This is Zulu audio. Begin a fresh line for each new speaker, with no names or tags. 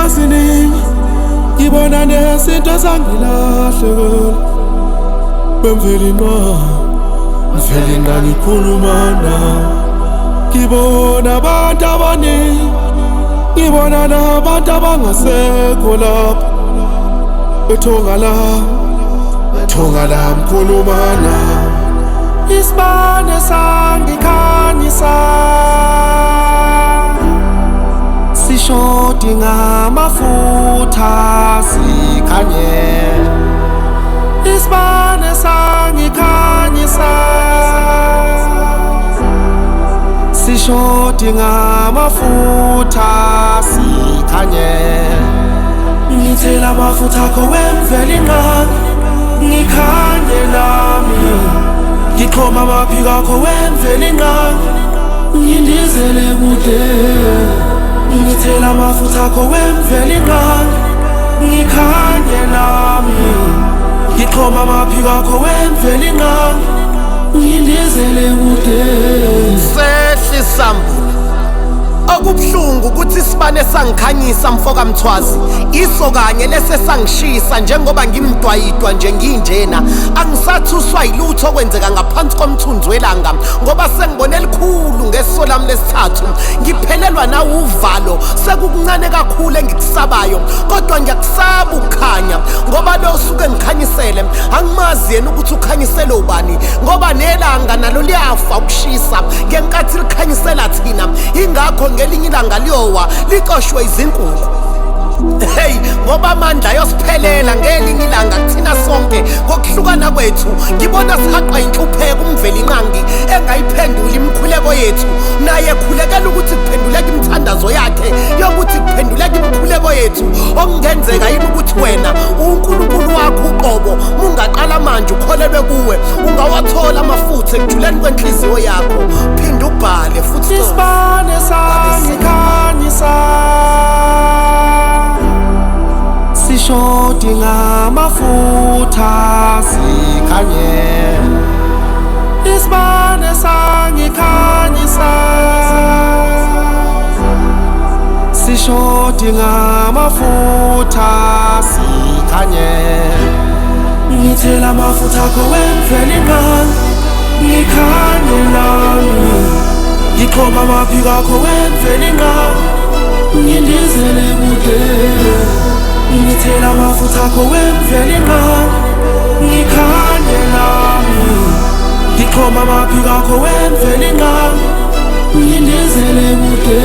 eziningi ngibona nezinto zangilahlekela bemvelinqa ngikhuluma nawe ngibona abantu abaningi ngibona nabantu abangasekho lapho bethonga la ngikhuluma nawe isibane sangikhanyisa sishodi ngamafutha sikhanye isibane sangikhanyisa sishodi ngamafutha sikhanye ngithela amafutha akho wemvelinqa ngikhanye nami ngiqhoma amaphiko akho wemvelinqa ngindizele kude ngithela amafutha akho wemvelinqa ngikhanye nami ngiqhoma amaphiko akho wemvelinqa ngindizele kude
Sehli Sambulu okubuhlungu ukuthi isibane sangikhanyisa mfoka Mthwazi iso kanye lese sangishisa njengoba ngimdwayidwa nje nginjena angisathuswa yilutho okwenzeka ngaphansi komthunzi welanga ngoba sengibone elikhulu ngeso lami lesithathu ngiphelelwa nawo uvalo sekukuncane kakhulu engikusabayo kodwa ngiyakusaba ukukhanya ngoba lo usuke ngikhanyisele angimazi yena ukuthi ukhanyisele ubani ngoba nelanga nalo liyafa ukushisa ngenkathi likhanyisela thina ingakho ngelinye ilanga liyowa liqoshwe izinkukhu hey ngoba amandla yosiphelela ngelinye ilanga kuthina sonke ngokuhlukana kwethu ngibona sihaqwa inhlupheko umvelinqangi engayiphendula imikhuleko yethu naye ekhulekela ukuthi kuphenduleke imithandazo yakhe yokuthi kuphenduleke imikhuleko yethu okungenzeka yini ukuthi wena uNkulunkulu wakho uqobo ungaqala manje ukholelwe kuwe ungawathola amafutha ekujuleni kwenhliziyo yakho phinda ubhale futhi
isibane sangikhanyisa sishodi ngamafutha sikhanye isibane sangikhanyisa sishodi ngamafutha sikhanye ngithela amafutha akho wemvelinqa ngikhanye nami ngiqhoma amaphiko akho wemvelinqa ngindizele kude ngithela amafutha akho wemvelinqa ngikhanye nami ngiqhoma amaphiko akho wemvelinqa ngindizele kude